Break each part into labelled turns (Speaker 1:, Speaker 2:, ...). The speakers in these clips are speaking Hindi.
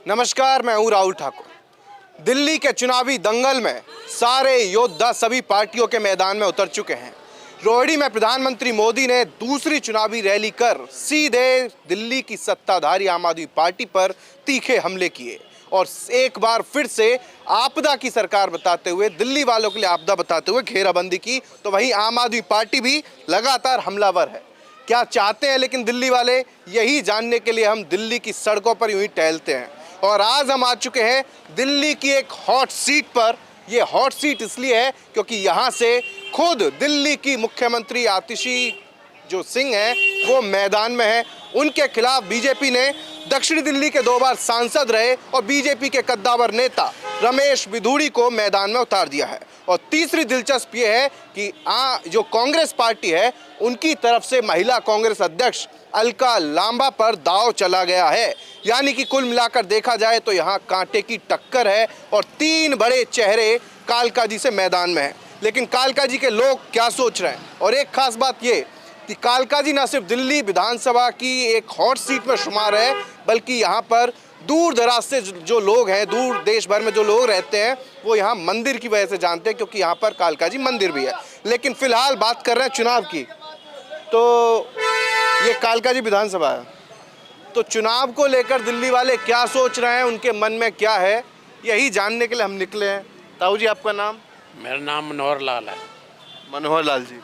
Speaker 1: नमस्कार, मैं हूं राहुल ठाकुर। दिल्ली के चुनावी दंगल में सारे योद्धा सभी पार्टियों के मैदान में उतर चुके हैं। रोहिणी में प्रधानमंत्री मोदी ने दूसरी चुनावी रैली कर सीधे दिल्ली की सत्ताधारी आम आदमी पार्टी पर तीखे हमले किए और एक बार फिर से आपदा की सरकार बताते हुए, दिल्ली वालों के लिए आपदा बताते हुए घेराबंदी की। तो वहीं आम आदमी पार्टी भी लगातार हमलावर है। क्या चाहते हैं लेकिन दिल्ली वाले, यही जानने के लिए हम दिल्ली की सड़कों पर यूं ही टहलते हैं। और आज हम आ चुके हैं दिल्ली की एक हॉट सीट पर। ये हॉट सीट इसलिए है क्योंकि यहाँ से खुद दिल्ली की मुख्यमंत्री आतिशी जो सिंह हैं वो मैदान में है। उनके खिलाफ बीजेपी ने दक्षिणी दिल्ली के 2 बार सांसद रहे और बीजेपी के कद्दावर नेता रमेश बिधूड़ी को मैदान में उतार दिया है। और तीसरी दिलचस्प ये है कि जो कांग्रेस पार्टी है उनकी तरफ से महिला कांग्रेस अध्यक्ष अलका लांबा पर दांव चला गया है। यानी कि कुल मिलाकर देखा जाए तो यहाँ कांटे की टक्कर है और 3 बड़े चेहरे कालकाजी से मैदान में हैं। लेकिन कालकाजी के लोग क्या सोच रहे हैं, और एक खास बात ये कि कालकाजी न सिर्फ दिल्ली विधानसभा की एक हॉट सीट में शुमार है, बल्कि यहाँ पर दूर दराज से जो लोग हैं, दूर देश भर में जो लोग रहते हैं, वो यहाँ मंदिर की वजह से जानते हैं क्योंकि यहाँ पर कालकाजी मंदिर भी है। लेकिन फिलहाल बात कर रहे हैं चुनाव की, तो ये कालकाजी विधानसभा है, तो चुनाव को लेकर दिल्ली वाले क्या सोच रहे हैं, उनके मन में क्या है, यही जानने के लिए हम निकले हैं। ताऊ जी, आपका नाम?
Speaker 2: मेरा नाम मनोहर लाल है।
Speaker 1: मनोहर लाल जी,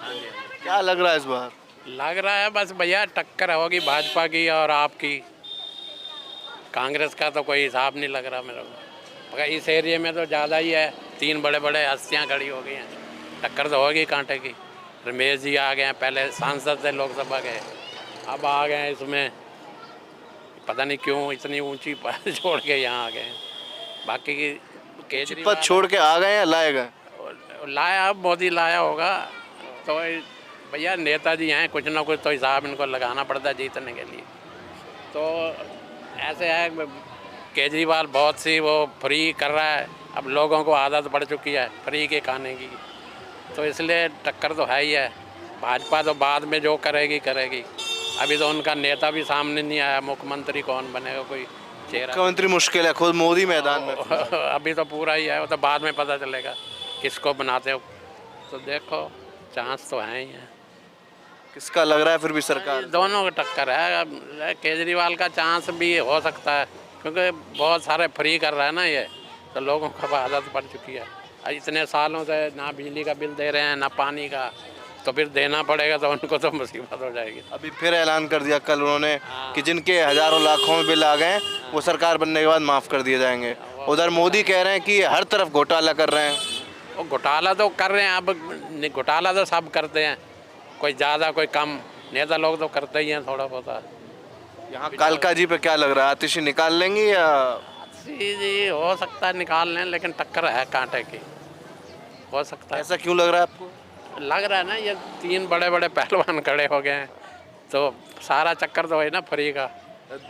Speaker 1: क्या लग रहा है इस बार?
Speaker 2: लग रहा है बस भैया टक्कर होगी भाजपा की और आपकी। कांग्रेस का तो कोई हिसाब नहीं लग रहा मेरे को। मगर इस एरिया में तो ज़्यादा ही है, 3 बड़े बड़े हस्तियाँ खड़ी हो गई हैं। टक्कर तो होगी कांटे की। रमेश जी आ गए हैं, पहले सांसद थे लोकसभा के, अब आ गए हैं इसमें। पता नहीं क्यों इतनी ऊंची पद छोड़ के यहाँ आ गए हैं। बाकी
Speaker 1: पद छोड़ के आ गए हैं, लाए गए?
Speaker 2: लाया, अब मोदी लाया होगा। तो भैया नेताजी हैं, कुछ ना कुछ तो हिसाब इनको लगाना पड़ता है जीतने के लिए। तो ऐसे है, केजरीवाल बहुत सी वो फ्री कर रहा है, अब लोगों को आदत पड़ चुकी है फ्री के खाने की, तो इसलिए टक्कर तो है ही है। भाजपा तो बाद में जो करेगी करेगी। अभी तो उनका नेता भी सामने नहीं आया, मुख्यमंत्री कौन बनेगा, कोई चेहरा।
Speaker 1: मुख्यमंत्री मुश्किल है, खुद मोदी मैदान में।
Speaker 2: अभी तो पूरा ही है, वो तो बाद में पता चलेगा किसको बनाते हो। तो देखो, चांस तो है ही है।
Speaker 1: किसका लग रहा है फिर भी सरकार?
Speaker 2: दोनों का टक्कर है। केजरीवाल का चांस भी हो सकता है क्योंकि बहुत सारे फ्री कर रहा है ना ये, तो लोगों को आदत पड़ चुकी है। इतने सालों से ना बिजली का बिल दे रहे हैं ना पानी का, तो फिर देना पड़ेगा, तो उनको तो मुसीबत हो जाएगी।
Speaker 1: अभी फिर ऐलान कर दिया कल उन्होंने कि जिनके हजारों लाखों में बिल आ गए हैं वो सरकार बनने के बाद माफ़ कर दिए जाएंगे। उधर मोदी कह रहे हैं कि हर तरफ घोटाला कर रहे हैं।
Speaker 2: वो घोटाला तो कर रहे हैं, अब घोटाला तो सब करते हैं, कोई ज़्यादा कोई कम। नेता लोग तो करते ही हैं थोड़ा बहुत।
Speaker 1: यहाँ कालकाजी पे क्या लग रहा है, आतिशी निकाल लेंगी या?
Speaker 2: जी हो सकता है निकाल लें, लेकिन टक्कर है कांटे की, हो सकता है।
Speaker 1: ऐसा क्यों लग रहा है आपको?
Speaker 2: लग रहा है ना, ये 3 बड़े बड़े पहलवान खड़े हो गए हैं, तो सारा चक्कर तो है ना फ्री का।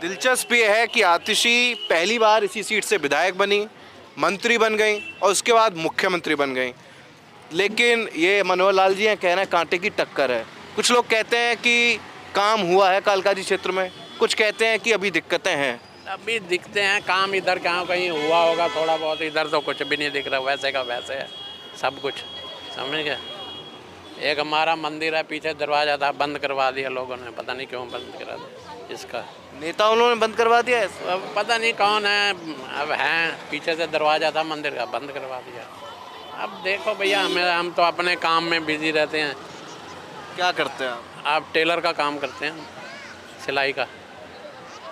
Speaker 1: दिलचस्प ये है कि आतिशी पहली बार इसी सीट से विधायक बनी, मंत्री बन गई और उसके बाद मुख्यमंत्री बन गई। लेकिन ये मनोहर लाल जी हैं, कह रहे हैं कांटे की टक्कर है। कुछ लोग कहते हैं कि काम हुआ है कालकाजी क्षेत्र में, कुछ कहते हैं कि अभी दिक्कतें हैं।
Speaker 2: अभी दिखते हैं काम, इधर कहाँ कहीं हुआ होगा थोड़ा बहुत, इधर तो कुछ भी नहीं दिख रहा, वैसे का वैसे है सब कुछ, समझ गए। एक हमारा मंदिर है पीछे, दरवाजा था, बंद करवा दिया लोगों ने, पता नहीं क्यों बंद करा दिया। इसका
Speaker 1: नेता उन्होंने बंद करवा दिया है?
Speaker 2: अब पता नहीं कौन है, अब हैं, पीछे से दरवाजा था मंदिर का, बंद करवा दिया। अब देखो भैया, हम तो अपने काम में बिजी रहते हैं।
Speaker 1: क्या करते हैं
Speaker 2: आप टेलर का काम करते हैं, सिलाई का।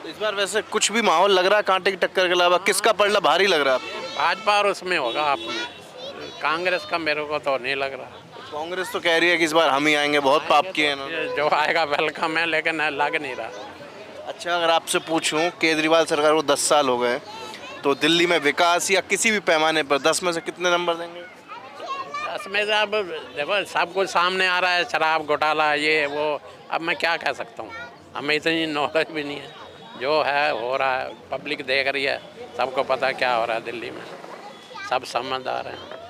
Speaker 1: इस बार वैसे कुछ भी माहौल लग रहा है कांटे की टक्कर के अलावा? किसका पलड़ा भारी लग रहा है आपको?
Speaker 2: भाजपा और उसमें होगा आप में, कांग्रेस का मेरे को तो नहीं लग रहा।
Speaker 1: कांग्रेस तो कह रही है कि इस बार हम ही आएंगे, बहुत पाप किए हैं इन्होंने।
Speaker 2: जो आएगा वेलकम है, लेकिन लग नहीं रहा।
Speaker 1: अच्छा, अगर आपसे पूछूं, केजरीवाल सरकार को 10 साल हो गए, तो दिल्ली में विकास या किसी भी पैमाने पर 10 में से कितने नंबर देंगे?
Speaker 2: 10 में से अब देखो सब कुछ सामने आ रहा है, शराब घोटाला ये वो, अब मैं क्या कह सकता हूँ, हमें इतनी नॉलेज भी नहीं है। जो है हो रहा है, पब्लिक देख रही है, सबको पता है क्या हो रहा है दिल्ली में, सब समझदार हैं।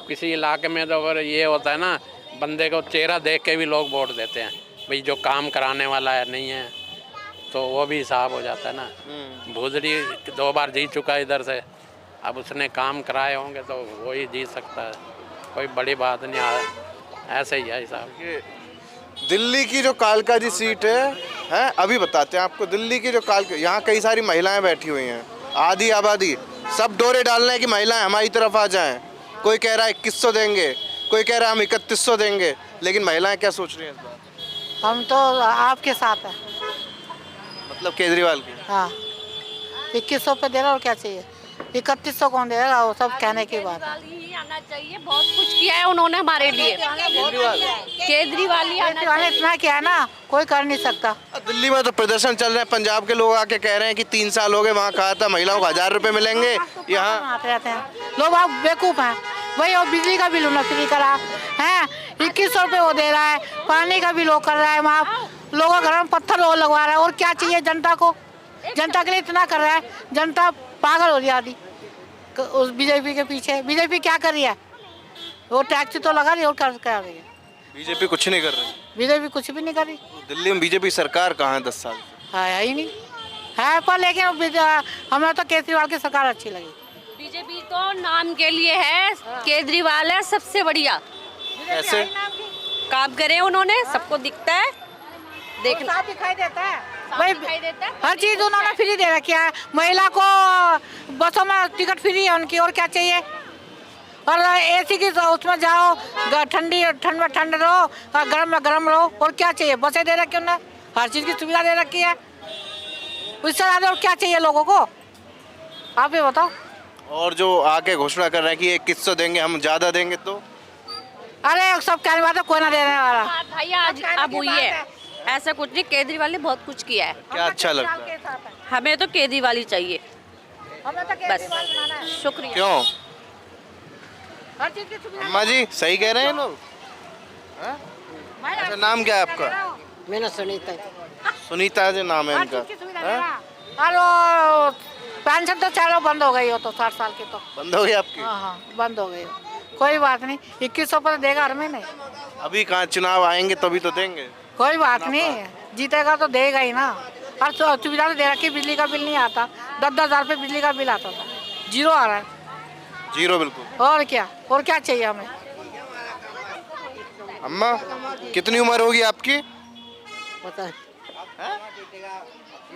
Speaker 2: किसी इलाके में तो अगर ये होता है ना, बंदे को चेहरा देख के भी लोग वोट देते हैं, भाई जो काम कराने वाला है नहीं है, तो वो भी हिसाब हो जाता है ना। भोजड़ी 2 बार जीत चुका है इधर से, अब उसने काम कराए होंगे तो वही जीत सकता है, कोई बड़ी बात नहीं ऐसे ही है हिसाब।
Speaker 1: ये दिल्ली की जो कालका जी सीट है अभी बताते हैं आपको। दिल्ली की जो कालका, यहाँ कई सारी महिलाएं बैठी हुई हैं, आधी आबादी, सब डोरे डाल रहे हैं कि महिलाएं हमारी तरफ आ जाएं। कोई कह रहा है 2100 देंगे, कोई कह रहा है हम 3100 देंगे, लेकिन महिलाएं क्या सोच रही हैं इस बार?
Speaker 3: हम तो आपके साथ हैं।
Speaker 1: मतलब केजरीवाल की।
Speaker 3: हाँ, 2100 पे दे रहा और क्या चाहिए? 3100 कौन देगा? वो सब कहने की बात है।
Speaker 4: केजरीवाल ही आना चाहिए, बहुत कुछ किया है उन्होंने हमारे लिए। केजरीवाल ही आना
Speaker 3: केजरीवाल ने इतना किया है ना, कोई कर नहीं सकता।
Speaker 1: दिल्ली में तो प्रदर्शन चल रहे हैं, पंजाब के लोग आके कह रहे हैं कि 3 साल हो गए, वहाँ कहा था महिलाओं को 1000 रुपए मिलेंगे, यहाँ
Speaker 3: आते रहते हैं लोग। आप बेवकूफ़ हैं। वही और बिजली का बिल उन्होंने फ्री करा है, 2100 रुपये वो दे रहा है, पानी का बिल वो कर रहा है, वहाँ लोगों के घर में पत्थर वो लगवा रहा है। और क्या चाहिए जनता को? जनता के लिए इतना कर रहा है, जनता पागल हो रही है आदि उस बीजेपी के पीछे। बीजेपी क्या कर रही है? वो टैक्स तो लगा रही है और क्या रही है?
Speaker 1: बीजेपी कुछ नहीं कर रही।
Speaker 3: बीजेपी कुछ भी नहीं कर रही।
Speaker 1: दिल्ली में बीजेपी सरकार कहाँ है 10 साल से?
Speaker 3: है ही नहीं है, पर लेकिन हमें तो केजरीवाल की सरकार अच्छी लगी।
Speaker 4: बीजेपी तो नाम के लिए है, केजरीवाल है सबसे बढ़िया।
Speaker 1: ऐसे
Speaker 4: काम करे उन्होंने, सबको दिखता है, देखना
Speaker 3: साफ दिखाई देता है।
Speaker 4: वही दिखाई देता है।
Speaker 3: हर चीज उन्होंने फ्री दे रखी है। महिला को बसों में टिकट फ्री है उनकी, और क्या चाहिए? और एसी की उसमें जाओ, ठंड में ठंड रहो और गर्म में गर्म रहो, और क्या चाहिए? बसें दे रखी उन्होंने, हर चीज़ की सुविधा दे रखी है। उससे ज़्यादा और क्या चाहिए लोगों को? आप ये बताओ।
Speaker 1: और जो आके घोषणा कर रहे हैं कि 2100 देंगे, हम ज़्यादा देंगे तो?
Speaker 3: अरे सब कहने वाला, कोई ना देने वाला।
Speaker 4: बात भैया अब हुई है, ऐसा कुछ नहीं। केजरीवाल ने बहुत कुछ किया है,
Speaker 1: क्या अच्छा लगता है?
Speaker 4: हमें तो केजरीवाल ही चाहिए।
Speaker 3: हमें तो केजरीवाल बनाना है।
Speaker 4: शुक्रिया।
Speaker 1: क्यों?
Speaker 3: हर चीज़ की सुविधा।
Speaker 1: अम्मा जी सही कह रहे हैं लोग? हाँ? अच्छा, नाम क्या है आपका?
Speaker 3: मेरा सुनीता।
Speaker 1: सुनीता जी नाम है इनका। हाँ?
Speaker 3: और वो पेंशन तो चारों बंद हो गई हो, तो 60 साल की तो
Speaker 1: बंद हो गई आपकी?
Speaker 3: हाँ बंद हो गई। कोई बात नहीं, 2100 पर देगा हर महीने।
Speaker 1: अभी कहाँ चुनाव आएंगे तभी तो देंगे।
Speaker 3: कोई बात नहीं, जीतेगा तो देगा ही ना। और सुविधा तो दे रखी, बिजली का बिल नहीं आता। 10-10 हज़ार रुपये बिजली का बिल आता था, 0 आ रहा है।
Speaker 1: जीरो बिल्कुल।
Speaker 3: और क्या चाहिए हमें?
Speaker 1: अम्मा कितनी उम्र होगी आपकी?
Speaker 3: पता है।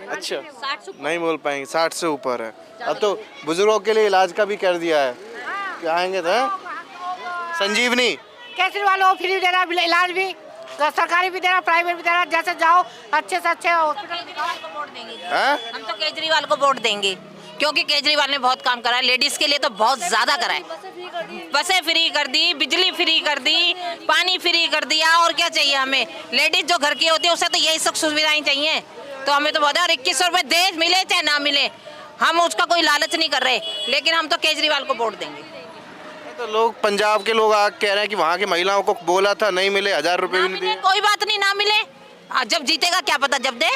Speaker 1: अच्छा, नहीं बोल पाएंगे, 60 से ऊपर है। अब तो बुजुर्गों के लिए इलाज का भी कर दिया है, क्या आएंगे तो? संजीवनी
Speaker 3: केजरीवाल वो फ्री दे रहा है इलाज भी, सरकारी भी दे रहा, प्राइवेट भी दे रहा। जैसे जाओ अच्छे से अच्छे हॉस्पिटल दिखाओ।
Speaker 5: हम तो केजरीवाल को वोट देंगे, क्योंकि केजरीवाल ने बहुत काम करा है, लेडीज के लिए तो बहुत ज्यादा करा है। बसें फ्री कर दी, बिजली फ्री कर दी, पानी फ्री कर दिया, और क्या चाहिए हमें? लेडीज जो घर की होती है उसे तो यही सब सुविधाएं चाहिए। तो हमें तो बहुत है। और 2100 रुपये दे, मिले चाहे ना मिले, हम उसका कोई लालच नहीं कर रहे, लेकिन हम तो केजरीवाल को वोट देंगे।
Speaker 1: तो लोग पंजाब के लोग आके कह रहे हैं कि वहाँ की महिलाओं को बोला था, नहीं मिले, 1000 रुपए भी नहीं दिए।
Speaker 5: कोई बात नहीं, ना मिले, जब जीतेगा क्या पता जब दे।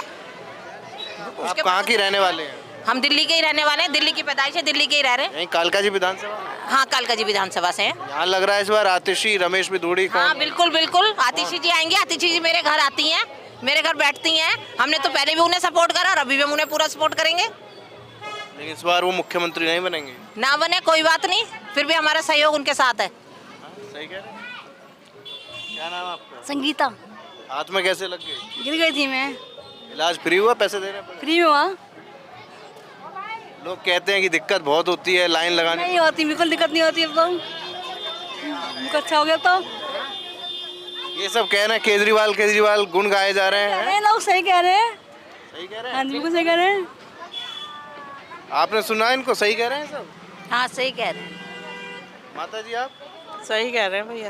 Speaker 1: आप कहाँ की रहने वाले हैं?
Speaker 5: हम दिल्ली के ही रहने वाले हैं, दिल्ली की पैदाइश है, दिल्ली के ही रह रहे हैं।
Speaker 1: यहीं कालका जी विधानसभा?
Speaker 5: हाँ, कालका जी विधानसभा से हैं।
Speaker 1: यहाँ लग रहा है इस बार आतिशी रमेश बिधूड़ी
Speaker 5: हाँ
Speaker 1: कौन?
Speaker 5: बिल्कुल बिल्कुल, आतिशी जी आएंगे। आतिशी जी मेरे घर आती हैं, मेरे घर बैठती हैं। हमने तो पहले भी उन्हें सपोर्ट करा और अभी भी हम उन्हें पूरा सपोर्ट करेंगे।
Speaker 1: लेकिन इस बार वो मुख्यमंत्री नहीं बनेंगे।
Speaker 5: ना बने कोई बात नहीं, फिर भी हमारा सहयोग उनके साथ है।
Speaker 1: सही कह रहे हैं। क्या नाम है आपका?
Speaker 4: संगीता।
Speaker 1: हाथ में कैसे लग गई?
Speaker 4: गिर गई थी मैं,
Speaker 1: इलाज फ्री हुआ, पैसे देने पड़े?
Speaker 4: फ्री हुआ।
Speaker 1: लोग कहते हैं कि दिक्कत बहुत होती है, लाइन लगाने
Speaker 4: नहीं होती, बिल्कुल दिक्कत नहीं होती। अब तो अच्छा हो गया। तो
Speaker 1: ये सब कह रहे हैं केजरीवाल गुण गाए जा रहे हैं।
Speaker 4: लोग सही कह रहे हैं।
Speaker 1: सही कह रहे
Speaker 4: हाँ
Speaker 1: हैं?
Speaker 4: बिल्कुल सही कह रहे हैं।
Speaker 1: आपने सुना इनको? सही कह रहे हैं सब?
Speaker 5: हाँ सही कह रहे हैं।
Speaker 1: माता जी आप?
Speaker 6: सही कह रहे हैं भैया।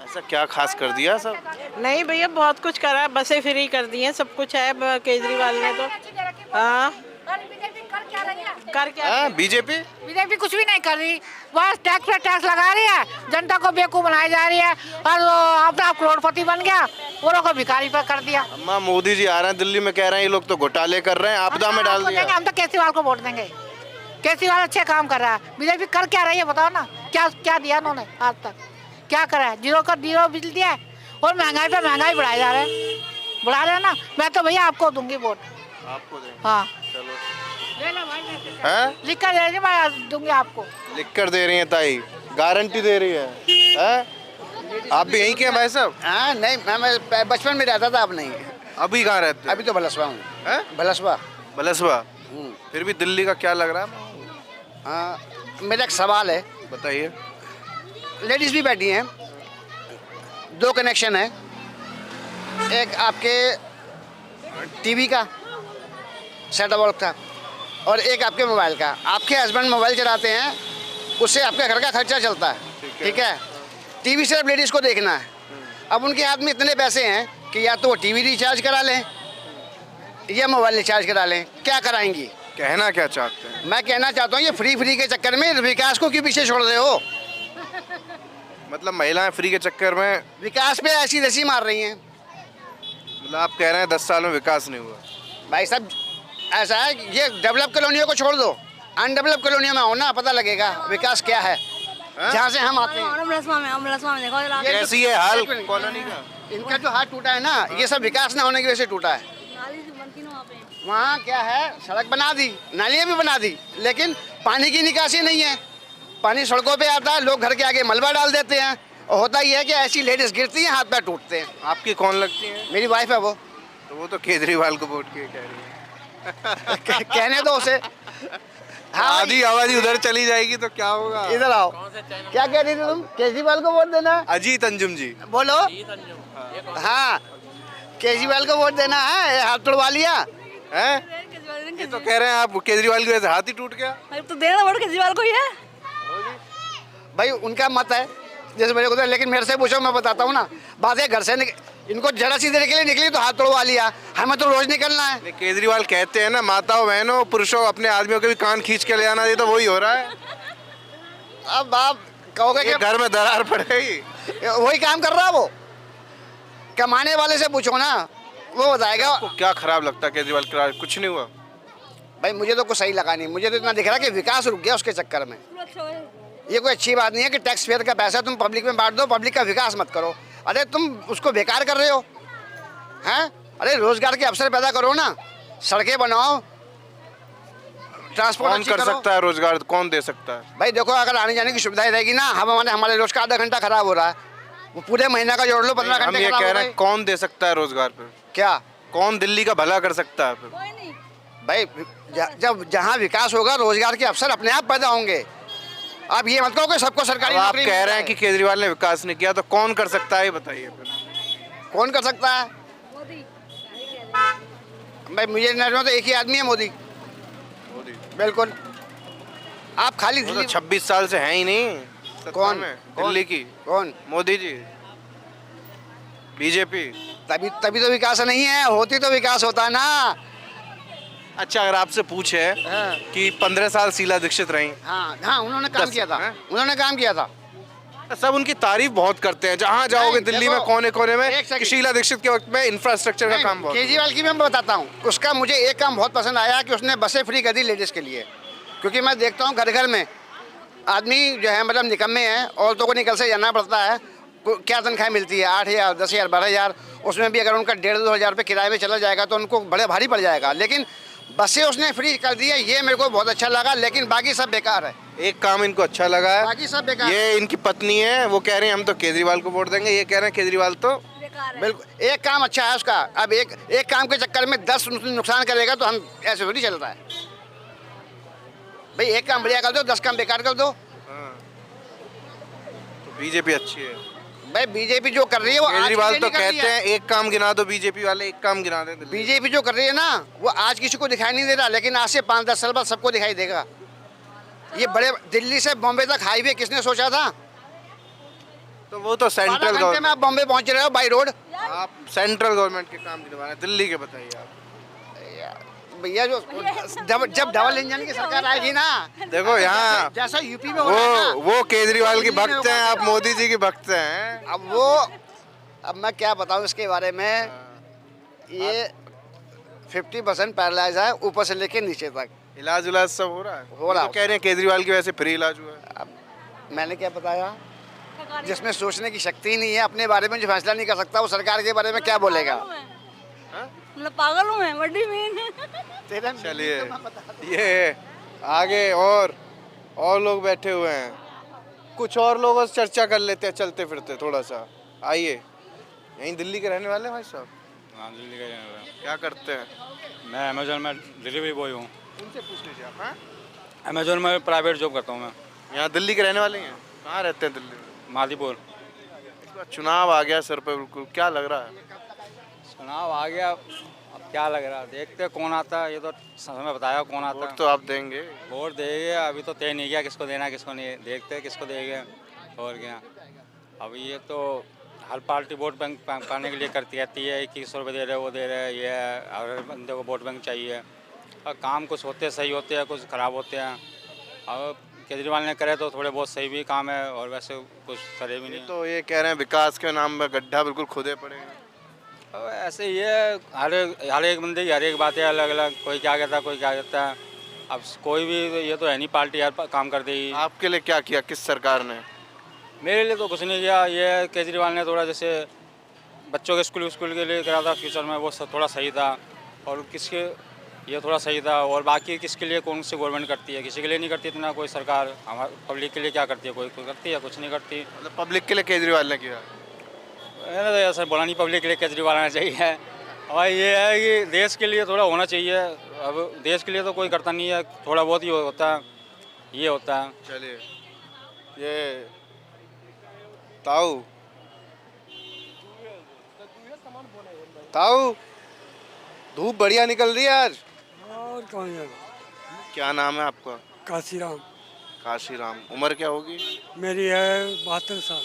Speaker 1: ऐसा क्या खास कर दिया सब?
Speaker 6: नहीं भैया, बहुत कुछ करा है, बसें फ्री कर दी हैं, सब कुछ है केजरीवाल ने तो। हाँ कर क्या?
Speaker 1: हाँ, बीजेपी
Speaker 3: बीजेपी कुछ भी नहीं कर रही, बस टैक्स पे टैक्स लगा रही है, जनता को बेवकूफ बनाई जा रही है। और अपना करोड़पति बन गया, वो लोग को भिखारी पर कर दिया।
Speaker 1: अम्मा मोदी जी आ रहे हैं दिल्ली में, कह रहे हैं ये लोग तो घोटाले कर रहे हैं, आपदा में डाल दिया।
Speaker 3: हम तो केजरीवाल को वोट देंगे। केजरीवाल अच्छे काम कर रहा है। बीजेपी कर क्या रही है बताओ ना? क्या क्या दिया उन्होंने आज तक? क्या करा है? जीरो बिल दिया है, और महंगाई पे महंगाई बढ़ाए जा रहे हैं, बढ़ा रहे हैं ना। मैं तो भैया आपको दूंगी वोट।
Speaker 1: आपको देंगे।
Speaker 3: हाँ
Speaker 1: चलो
Speaker 3: ले लो भाई,
Speaker 1: हैं?
Speaker 3: लिख कर दे रही, मैं दूंगी आपको।
Speaker 1: लिख कर दे रही हैं ताई, गारंटी दे रही है हैं? आप भी यहीं के हैं भाई साहब?
Speaker 7: हाँ नहीं, मैं बचपन में रहता था, अब नहीं।
Speaker 1: अभी कहाँ रहते
Speaker 7: अभी तो भलसवा हूँ।
Speaker 1: हैं?
Speaker 7: भलसवा।
Speaker 1: बलसवा। फिर भी दिल्ली का क्या लग रहा है?
Speaker 7: हाँ, मेरा एक सवाल है।
Speaker 1: बताइए।
Speaker 7: लेडीज़ भी बैठी हैं, 2 कनेक्शन है, एक आपके टीवी का सेट टॉप बॉक्स का और एक आपके मोबाइल का। आपके हस्बैंड मोबाइल चलाते हैं, उससे आपके घर का खर्चा चलता है, ठीक है। टीवी सिर्फ लेडीज़ को देखना है। अब उनके हाथ में इतने पैसे हैं कि या तो वो टीवी रिचार्ज करा लें या मोबाइल रिचार्ज करा लें, क्या कराएंगी?
Speaker 1: कहना क्या चाहते हैं?
Speaker 7: मैं कहना चाहता हूँ ये फ्री के चक्कर में विकास को क्यों पीछे छोड़ रहे हो?
Speaker 1: मतलब महिलाएं फ्री के चक्कर में,
Speaker 7: विकास पे ऐसी रसी मार रही हैं।
Speaker 1: मतलब आप कह रहे हैं 10 साल में विकास नहीं हुआ?
Speaker 7: भाई साहब ऐसा है, ये डेवलप कॉलोनियों को छोड़ दो, अनडेवलप कॉलोनियों में आओ ना, पता लगेगा विकास क्या है। जहाँ से हम आते हैं ये जो-
Speaker 1: कैसी है हाल
Speaker 7: एक मिनट।
Speaker 1: कॉलोनी का?
Speaker 7: इनका जो हाथ टूटा है ना, ये सब विकास ना होने की वजह से टूटा है। वहाँ क्या है, सड़क बना दी, नालियाँ भी बना दी, लेकिन पानी की निकासी नहीं है। पानी सड़कों पे आता है, लोग घर के आगे मलबा डाल देते हैं, और होता ही है कि ऐसी लेडीज गिरती हैं, हाथ पैर टूटते हैं।
Speaker 1: आपकी कौन लगती है?
Speaker 7: मेरी वाइफ है वो।
Speaker 1: तो वो तो केजरीवाल को वोट किए कह रही है।
Speaker 7: कहने दो उसे। हाँ
Speaker 1: आधी आबादी उधर चली जाएगी तो क्या होगा?
Speaker 7: इधर आओ। क्या कह रही थी तुम? केजरीवाल को वोट देना?
Speaker 1: अजीत अंजुम जी।
Speaker 7: बोलो। हाँ, केजरीवाल को वोट देना है, ये हाथ तोड़वा लिया
Speaker 1: हैं? ये तो कह रहे हैं आप केजरीवाल की वजह से हाथ ही टूट गया।
Speaker 4: तो देना वोट केजरीवाल को ही है।
Speaker 7: भाई उनका मत है, जैसे मेरे को, लेकिन मेरे से पूछो, मैं बताता हूँ ना। बात है घर से इनको जरा सी देर के लिए निकली तो हाथ तोड़वा लिया, हमें तो रोज निकलना है।
Speaker 1: नहीं, केजरीवाल कहते हैं ना, माताओं बहनों पुरुषों अपने आदमियों के भी कान खींच के ले आना, ये तो वही हो रहा है।
Speaker 7: अब आप कहोगे
Speaker 1: ये
Speaker 7: कि
Speaker 1: घर में दरार पड़ेगी।
Speaker 7: वही काम कर रहा है वो। कमाने वाले से पूछो ना, वो बताएगा।
Speaker 1: आपको क्या खराब लगता है केजरीवाल का? कुछ नहीं हुआ
Speaker 7: भाई मुझे तो कुछ सही लगा नहीं, मुझे तो इतना दिख रहा कि विकास रुक गया उसके चक्कर में। ये कोई अच्छी बात नहीं है कि टैक्स पेयर का पैसा तुम पब्लिक में बांट दो, पब्लिक का विकास मत करो। अरे तुम उसको बेकार कर रहे हो हैं? अरे रोजगार के अवसर पैदा करो ना, सड़कें बनाओ, ट्रांसपोर्ट
Speaker 1: कौन
Speaker 7: अच्छी
Speaker 1: कर
Speaker 7: करो।
Speaker 1: सकता है रोजगार? कौन दे सकता है?
Speaker 7: भाई देखो, अगर आने जाने की सुविधाएं रहेगी ना, हमारे रोज का आधा घंटा खराब हो रहा है, वो पूरे महीना का जोड़ लो 15
Speaker 1: हम
Speaker 7: घंटे
Speaker 1: ये
Speaker 7: खराब
Speaker 1: कह
Speaker 7: हो
Speaker 1: रहे
Speaker 7: रहा
Speaker 1: हैं
Speaker 7: है।
Speaker 1: कौन दे सकता है रोजगार पे?
Speaker 7: क्या
Speaker 1: कौन दिल्ली का भला कर सकता है फिर?
Speaker 7: भाई जब जहाँ विकास होगा, रोजगार के अवसर अपने आप पैदा होंगे। आप ये मत कहो कि सबको सरकारी
Speaker 1: अब आप
Speaker 7: नौकरी
Speaker 1: कह
Speaker 7: मिल
Speaker 1: रहे
Speaker 7: जाए।
Speaker 1: हैं कि केजरीवाल ने विकास नहीं किया, तो कौन कर सकता है ये बताइए फिर।
Speaker 7: कौन कर सकता है? भाई मुझे नजर में तो एक ही आदमी है, मोदी। बिल्कुल। आप खाली
Speaker 1: वो तो
Speaker 7: दिल्ली
Speaker 1: 26 साल से हैं ही नहीं सत्ता
Speaker 7: कौन?
Speaker 1: में,
Speaker 7: कौन?
Speaker 1: दिल्ली की।
Speaker 7: कौन?
Speaker 1: मोदी जी, बीजेपी।
Speaker 7: तभी तो विकास नहीं है, होती तो विकास होता ना।
Speaker 1: अच्छा, अगर आपसे पूछे
Speaker 7: हाँ।
Speaker 1: कि 15 साल शीला दीक्षित रही,
Speaker 7: हाँ हाँ, उन्होंने काम
Speaker 1: 10
Speaker 7: किया था।
Speaker 1: हैं?
Speaker 7: उन्होंने काम किया था।
Speaker 1: सब उनकी तारीफ बहुत करते हैं, जहाँ जाओगे
Speaker 7: नहीं,
Speaker 1: दिल्ली
Speaker 7: देखो,
Speaker 1: में कोने कोने में,
Speaker 7: एक सेकंड।
Speaker 1: कि शीला दीक्षित के वक्त में इंफ्रास्ट्रक्चर का
Speaker 7: नहीं,
Speaker 1: काम बहुत
Speaker 7: केजरीवाल की मैं बताता हूँ। उसका मुझे एक काम बहुत पसंद आया कि उसने बसें फ्री कर दी लेडीज़ के लिए। क्योंकि मैं देखता हूँ घर घर में आदमी जो है, मतलब निकम्मे हैं, औरतों को निकल से जाना पड़ता है। क्या तनख्वाह मिलती है? 8,000, 10,000, 12,000। उसमें भी अगर उनका 1,500-2,000 रुपये किराए में चला जाएगा तो उनको बड़े भारी पड़ जाएगा। लेकिन बसें उसने फ्री कर दी है, ये मेरे को बहुत अच्छा लगा। लेकिन बाकी सब बेकार है,
Speaker 1: एक काम इनको अच्छा लगा है,
Speaker 7: बाकी सब बेकार।
Speaker 1: ये इनकी पत्नी है, वो कह रही है हम तो केजरीवाल को वोट देंगे, ये कह रहे हैं केजरीवाल तो
Speaker 7: बिल्कुल। एक काम अच्छा है उसका। अब एक काम के चक्कर में 10 नुकसान करेगा तो हम ऐसे थोड़ी चलता है। भाई एक काम बढ़िया कर दो, 10 काम बेकार कर दो।
Speaker 1: तो बीजेपी अच्छी है।
Speaker 7: भाई बीजेपी जो कर रही है वो
Speaker 1: केजरीवाल तो कहते हैं एक काम गिना दो, बीजेपी वाले एक काम गिना दें।
Speaker 7: बीजेपी जो कर रही है ना, वो आज किसी को दिखाई नहीं दे रहा, लेकिन आज से 5-10 साल बाद सबको दिखाई देगा। ये बड़े दिल्ली से बॉम्बे तक हाईवे किसने सोचा था?
Speaker 1: तो वो तो
Speaker 7: 12
Speaker 1: सेंट्रल
Speaker 7: घंटे में
Speaker 1: गवर्नमेंट,
Speaker 7: आप बॉम्बे पहुंच रहे हो बाई रोड।
Speaker 1: आप सेंट्रल गवर्नमेंट के काम गिनवा रहे हैं, दिल्ली के बताइए आप।
Speaker 7: भैया जो जब डबल इंजन की सरकार आएगी ना,
Speaker 1: देखो यहाँ
Speaker 7: जैसा यूपी में हो रहा है ना,
Speaker 1: वो केजरीवाल की
Speaker 7: दिल्ली में
Speaker 1: भक्त हैं,
Speaker 7: होगा।
Speaker 1: आप मोदी जी की भक्त हैं।
Speaker 7: अब मैं क्या बताऊं इसके बारे में। ये 50% पैरालाइज है, ऊपर से लेके नीचे तक।
Speaker 1: इलाज उलाज सब हो रहा है?
Speaker 7: हो रहा
Speaker 1: तो कह रहे हैं केजरीवाल की वजह से फ्री इलाज हुआ है।
Speaker 7: अब मैंने क्या बताया? जिसमें सोचने की शक्ति ही नहीं है, अपने बारे में जो फैसला नहीं कर सकता, वो सरकार के बारे में क्या बोलेगा?
Speaker 4: मतलब पागल हूँ मैं, बड़ी मीन।
Speaker 7: तेरा
Speaker 1: चलिए, ये आगे और लोग बैठे हुए हैं, कुछ और लोगों से चर्चा कर लेते हैं चलते फिरते थोड़ा सा। आइए, यहीं दिल्ली के रहने वाले हैं भाई साहब?
Speaker 8: हाँ, दिल्ली का रहने वाला हूँ।
Speaker 1: क्या करते हैं?
Speaker 8: मैं अमेजोन में डिलीवरी बॉय हूँ।
Speaker 1: उनसे पूछ लीजिए आप। हाँ,
Speaker 8: अमेजोन में प्राइवेट जॉब करता हूँ मैं।
Speaker 1: यहाँ दिल्ली के रहने वाले हैं? कहाँ रहते हैं दिल्ली में?
Speaker 8: मादीपुर।
Speaker 1: इस बार चुनाव आ गया सर पे, बिल्कुल क्या लग रहा है?
Speaker 8: चुनाव आ गया, अब क्या लग रहा है, देखते हैं कौन आता है। ये तो समय बताया कौन आता
Speaker 1: वोट
Speaker 8: है।
Speaker 1: तो आप देंगे?
Speaker 8: वोट देंगे, अभी तो तय नहीं किया किसको देना किसको नहीं, देखते हैं किसको देंगे और क्या। अब ये तो हर पार्टी वोट बैंक पाने के लिए करती रहती है, 2100 रुपये दे रहे वो दे रहे, ये हर बंदे को वोट बैंक चाहिए। और काम कुछ होते सही होते हैं, कुछ ख़राब होते हैं। अब केजरीवाल ने करे तो थोड़े बहुत सही भी काम है, और वैसे कुछ करे भी नहीं।
Speaker 1: तो ये कह रहे हैं विकास के नाम में गड्ढा बिल्कुल खुदे पड़े हैं।
Speaker 8: अब ऐसे ही है, हर एक बंदे की हर एक बातें अलग अलग, कोई क्या कहता है कोई क्या कहता है। अब कोई भी ये तो है नहीं, पार्टी हर काम कर देगी।
Speaker 1: आपके लिए क्या किया किस सरकार ने?
Speaker 8: मेरे लिए तो कुछ नहीं किया। ये केजरीवाल ने थोड़ा जैसे बच्चों के स्कूल के लिए करा था फ्यूचर में, वो थोड़ा सही था। और किसके ये थोड़ा सही था, और बाकी किसके लिए कौन सी गवर्नमेंट करती है, किसी के लिए नहीं करती इतना कोई सरकार। हमारे पब्लिक के लिए क्या करती है, कोई करती है, कुछ नहीं करती।
Speaker 1: मतलब पब्लिक के लिए केजरीवाल ने किया?
Speaker 8: मैंने तो ऐसा बोला नहीं, पब्लिक के लिए केजरीवाल आना चाहिए। और ये है कि देश के लिए थोड़ा होना चाहिए। अब देश के लिए तो कोई करता नहीं है, थोड़ा बहुत ही होता है, ये होता है।
Speaker 1: चलिए, ये ताऊ ताऊ धूप बढ़िया निकल रही है आज।
Speaker 9: और कौन है?
Speaker 1: क्या नाम है आपका?
Speaker 9: काशीराम।
Speaker 1: काशीराम। उम्र क्या होगी?
Speaker 9: मेरी है 72 साल।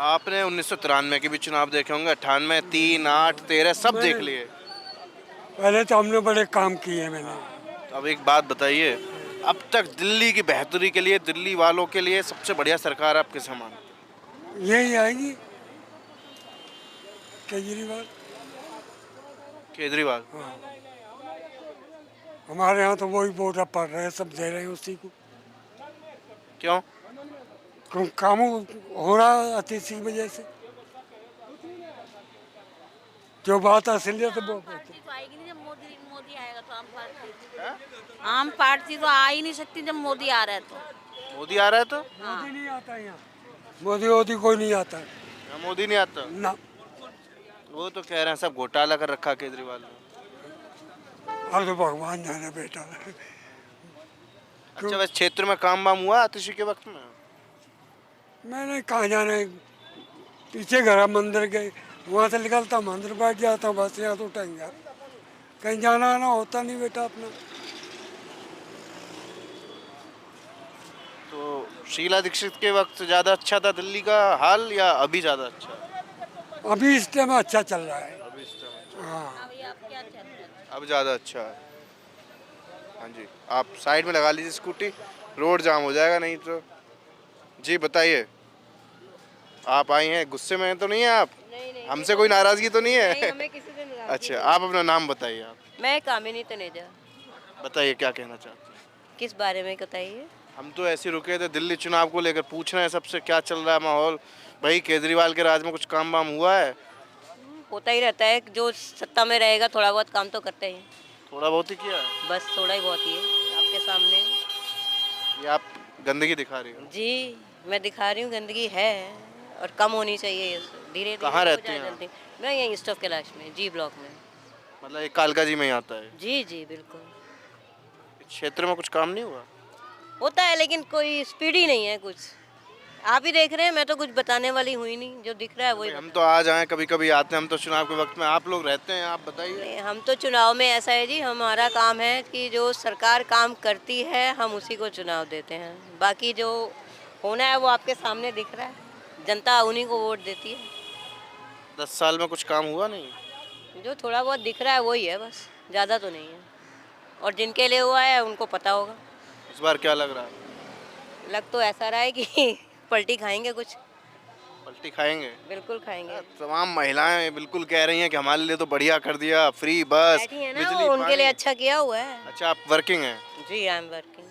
Speaker 1: आपने 1993 के भी चुनाव देखे होंगे, 98, 3, 8, 13 सब देख लिए।
Speaker 9: पहले तो हमने बड़े काम किए मैंने।
Speaker 1: अब एक बात बताइए, अब तक दिल्ली की बेहतरी के लिए, दिल्ली वालों के लिए सबसे बढ़िया सरकार आप किसे मानते?
Speaker 9: यही आएगी, केजरीवाल।
Speaker 1: केजरीवाल।
Speaker 9: हाँ, हमारे यहाँ तो वही वोट पड़ रहे हैं, सब दे रहे हैं उसी को।
Speaker 1: क्यों?
Speaker 9: काम हो रहा है अतिथि की वजह से। जो बात असलियत है वो
Speaker 4: आएगी नहीं जब मोदी आएगा तो आम पार्टी तो आ ही नहीं सकती जब मोदी आ रहा है तो।
Speaker 1: मोदी आ रहा है तो?
Speaker 9: मोदी नहीं आता यहाँ, मोदी कोई नहीं आता
Speaker 1: यहाँ मोदी नहीं आता
Speaker 9: ना।
Speaker 1: वो तो कह रहे हैं सब घोटाला कर रखा केजरीवाल ने।
Speaker 9: अब तो भगवान जाने बेटा।
Speaker 1: अच्छा, वैसे क्षेत्र में काम वाम हुआ आतिशी के वक्त में?
Speaker 9: मैंने कहाँ जाने, पीछे घर मंदिर गए, वहाँ से निकलता मंदिर बैठ जाता, बस यहाँ तो टंग गया। कहीं जाना आना होता नहीं बेटा अपना।
Speaker 1: तो शीला दीक्षित के वक्त ज़्यादा अच्छा था दिल्ली का हाल, या अभी ज़्यादा अच्छा?
Speaker 9: अभी इस टाइम अच्छा चल रहा है।
Speaker 1: अभी इस टाइम
Speaker 9: हाँ,
Speaker 1: अब ज़्यादा अच्छा है। हाँ जी, आप साइड में लगा लीजिए स्कूटी, रोड जाम हो जाएगा नहीं तो। जी बताइए, आप आई हैं, गुस्से में तो नहीं है आप?
Speaker 4: नहीं,
Speaker 1: हमसे कोई नाराज़गी तो नहीं है?
Speaker 4: हमें किसी से नाराज़गी
Speaker 1: अच्छा, आप अपना नाम बताइए। आप
Speaker 4: मैं कामिनी तनेजा।
Speaker 1: बताइए क्या कहना चाहते हैं?
Speaker 4: किस बारे में बताइए?
Speaker 1: हम तो ऐसे रुके थे, दिल्ली चुनाव को लेकर पूछ रहे हैं सबसे, क्या चल रहा है माहौल? भाई केजरीवाल के राज में कुछ काम वाम हुआ है?
Speaker 4: होता ही रहता है, जो सत्ता में रहेगा थोड़ा बहुत काम तो करते ही।
Speaker 1: थोड़ा बहुत ही किया है?
Speaker 4: बस थोड़ा ही बहुत ही है आपके सामने।
Speaker 1: ये आप गंदगी दिखा रही हो?
Speaker 4: जी मैं दिखा रही हूँ, गंदगी है और कम होनी चाहिए। ये धीरे धीरे
Speaker 1: कहाँ
Speaker 4: हो
Speaker 1: रहती
Speaker 4: जाए
Speaker 1: हैं आप?
Speaker 4: जल्दी। मैं यहीं ईस्ट ऑफ कैलाश में, जी ब्लॉक में।
Speaker 1: मतलब ये कालका जी में ही आता है?
Speaker 4: जी जी बिल्कुल।
Speaker 1: इस क्षेत्र में कुछ काम नहीं हुआ?
Speaker 4: होता है लेकिन कोई स्पीड ही नहीं है कुछ। आप ही देख रहे हैं, मैं तो कुछ बताने वाली हुई नहीं, जो दिख रहा है वही
Speaker 1: हम तो आ जाएं, कभी कभी आते हैं, हम तो चुनाव के वक्त में, आप लोग रहते हैं, आप बताइए।
Speaker 4: नहीं, हम तो चुनाव में ऐसा है जी, हमारा काम है कि जो सरकार काम करती है हम उसी को चुनाव देते हैं। बाकी जो होना है वो आपके सामने दिख रहा है, जनता उन्हीं को वोट देती है।
Speaker 1: 10 साल में कुछ काम हुआ नहीं?
Speaker 4: जो थोड़ा बहुत दिख रहा है वही है बस, ज़्यादा तो नहीं है। और जिनके लिए हुआ है उनको पता होगा।
Speaker 1: इस बार क्या लग रहा है?
Speaker 4: लग तो ऐसा रहा है कि पलटी खाएंगे कुछ।
Speaker 1: पलटी खाएंगे?
Speaker 4: बिल्कुल खाएंगे।
Speaker 1: तमाम महिलाएं बिल्कुल कह रही हैं कि हमारे लिए तो बढ़िया कर दिया, फ्री बस,
Speaker 4: बैठी है ना,
Speaker 1: बिजली,
Speaker 4: वो उनके
Speaker 1: पानी।
Speaker 4: लिए अच्छा किया हुआ है।
Speaker 1: अच्छा, आप वर्किंग हैं?
Speaker 4: जी आई एम वर्किंग।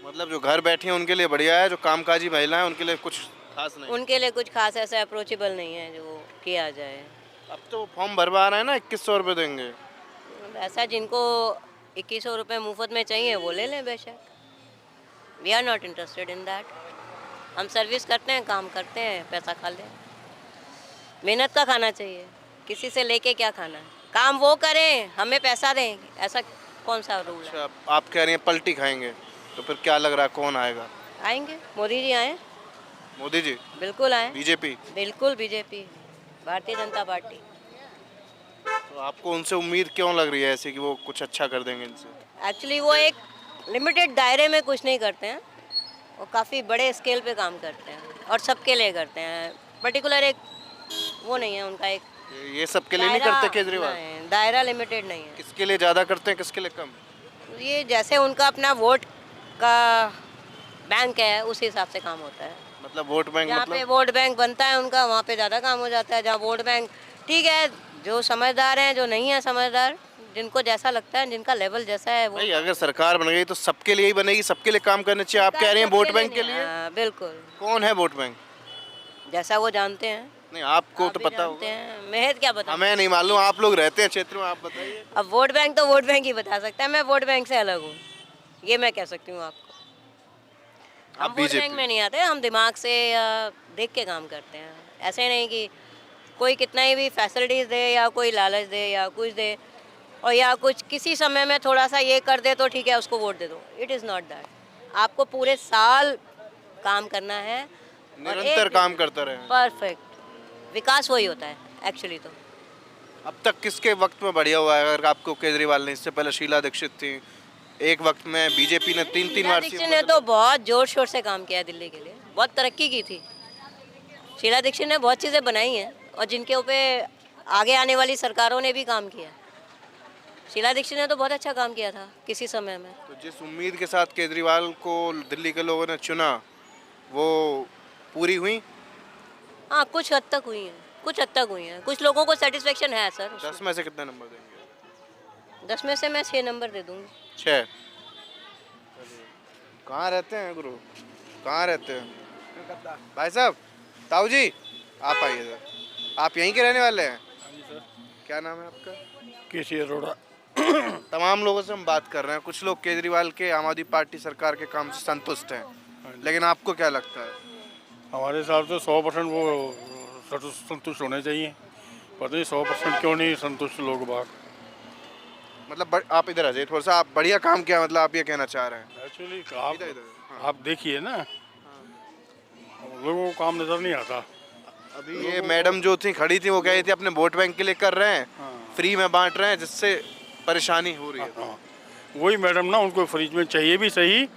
Speaker 1: मतलब जो घर बैठी हैं उनके लिए बढ़िया है, जो कामकाजी महिलाएं उनके लिए कुछ खास नहीं?
Speaker 4: उनके लिए कुछ खास ऐसा अप्रोचेबल नहीं है जो किया जाए।
Speaker 1: अब तो फॉर्म भरवा रहे हैं ना, 2100 रुपये देंगे।
Speaker 4: ऐसा जिनको 2100 रुपये मुफ्त में चाहिए वो ले लें बेशक। We are not interested in that. हम सर्विस करते हैं, काम करते हैं, पैसा खा लें। मेहनत का खाना चाहिए, किसी से लेके क्या खाना है। काम वो करें, हमें पैसा दें, ऐसा कौन सा रूल है?
Speaker 1: अच्छा, आप कह रही हैं पलटी खाएंगे, तो फिर क्या लग रहा है कौन आएगा?
Speaker 4: आएंगे, मोदी जी आए,
Speaker 1: मोदी जी,
Speaker 4: बिल्कुल आए,
Speaker 1: बीजेपी।
Speaker 4: बिल्कुल बीजेपी, भारतीय जनता पार्टी।
Speaker 1: तो आपको उनसे उम्मीद क्यों लग रही है ऐसे कि वो कुछ अच्छा कर देंगे इनसे?
Speaker 4: एक्चुअली वो एक लिमिटेड दायरे में कुछ नहीं करते हैं, वो काफ़ी बड़े स्केल पे काम करते हैं और सबके लिए करते हैं। पर्टिकुलर एक वो नहीं है उनका, एक
Speaker 1: ये सबके लिए नहीं करते केजरीवाल?
Speaker 4: नहीं, दायरा लिमिटेड नहीं है।
Speaker 1: किसके लिए ज़्यादा करते हैं, किसके लिए कम?
Speaker 4: ये जैसे उनका अपना वोट का बैंक है उस हिसाब से काम होता है।
Speaker 1: मतलब वोट बैंक,
Speaker 4: जहाँ पे
Speaker 1: मतलब
Speaker 4: वोट बैंक बनता है उनका, वहाँ पे ज़्यादा काम हो जाता है। जहाँ वोट बैंक ठीक है, जो समझदार हैं, जो नहीं है समझदार, जिनको जैसा लगता है, जिनका लेवल जैसा है वो।
Speaker 1: नहीं, अगर सरकार बन गई तो सबके लिए ही बनेगी, सबके लिए काम करना चाहिए। आप कह रही हैं वोट बैंक के लिए?
Speaker 4: हाँ, बिल्कुल।
Speaker 1: कौन है वोट बैंक?
Speaker 4: जैसा वो जानते हैं।
Speaker 1: नहीं, आपको
Speaker 4: आप
Speaker 1: तो
Speaker 4: भी
Speaker 1: पता
Speaker 4: जानते
Speaker 1: होगा।
Speaker 4: हैं, महज क्या बता।
Speaker 1: हमें नहीं मालूम, आप लोग रहते हैं क्षेत्र में, आप बताइए।
Speaker 4: अब वोट बैंक तो वोट बैंक ही बता सकता है, मैं वोट बैंक से अलग हूँ, ये मैं कह सकती हूँ आपको। हम वोट
Speaker 1: बीजेपी?
Speaker 4: बैंक में नहीं आते, हम दिमाग से देख के काम करते हैं। ऐसे नहीं कि कोई कितना ही भी फैसिलिटीज़ दे या कोई लालच दे या कुछ दे और या कुछ किसी समय में थोड़ा सा ये कर दे तो ठीक है उसको वोट दे दो। It is not that. आपको पूरे साल काम करना है,
Speaker 1: निरंतर काम करता रहे।
Speaker 4: परफेक्ट विकास वही होता है एक्चुअली। तो
Speaker 1: अब तक किसके वक्त में बढ़िया हुआ है? अगर आपको केजरीवाल ने, इससे पहले शीला दीक्षित थी, एक वक्त में बीजेपी ने 3-3 बार
Speaker 4: दीक्षित ने तो बहुत जोर शोर से काम किया दिल्ली के लिए, बहुत तरक्की की थी। शीला दीक्षित ने बहुत चीज़ें बनाई हैं और जिनके ऊपर आगे आने वाली सरकारों ने भी काम किया। शीला दीक्षित ने तो बहुत अच्छा काम किया था किसी समय में।
Speaker 1: तो जिस उम्मीद के साथ केजरीवाल को दिल्ली के लोगों ने चुना, वो पूरी हुई?
Speaker 4: हाँ, कुछ हद तक हुई हैं, कुछ हद तक हुई हैं। कुछ लोगों को सेटिस्फेक्शन है सर।
Speaker 1: 10 में से कितने नंबर देंगे?
Speaker 4: 10 में से मैं 6 नंबर दे दूँगी।
Speaker 1: 6? कहाँ रहते हैं गुरु, कहाँ रहते हैं भाई साहब? ताऊ जी, आप आइए सर। आप यहीं के रहने वाले हैं? क्या नाम है आपका?
Speaker 10: केसी अरोड़ा।
Speaker 1: तमाम लोगों से हम बात कर रहे हैं। कुछ लोग केजरीवाल के, आम आदमी पार्टी सरकार के काम से संतुष्ट हैं, लेकिन आपको क्या लगता है?
Speaker 10: हमारे हिसाब से 100% वो संतुष्ट होने चाहिए। पता नहीं 100% क्यों नहीं संतुष्ट लोग बाग।
Speaker 1: मतलब आप इधर आ जाइए थोड़ा सा, आप बढ़िया काम किया, मतलब आप ये कहना चाह रहे हैं?
Speaker 10: एक्चुअली
Speaker 1: हाँ।
Speaker 10: आप देखिए ना, लोगों को काम नज़र नहीं आता।
Speaker 1: अभी ये मैडम जो थी खड़ी थी, वो कह रही थी अपने वोट बैंक के लिए कर रहे हैं, फ्री में बांट रहे हैं, जिससे परेशानी हो रही है।
Speaker 10: हाँ, वही मैडम ना, उनको फ्रिज में चाहिए भी सही,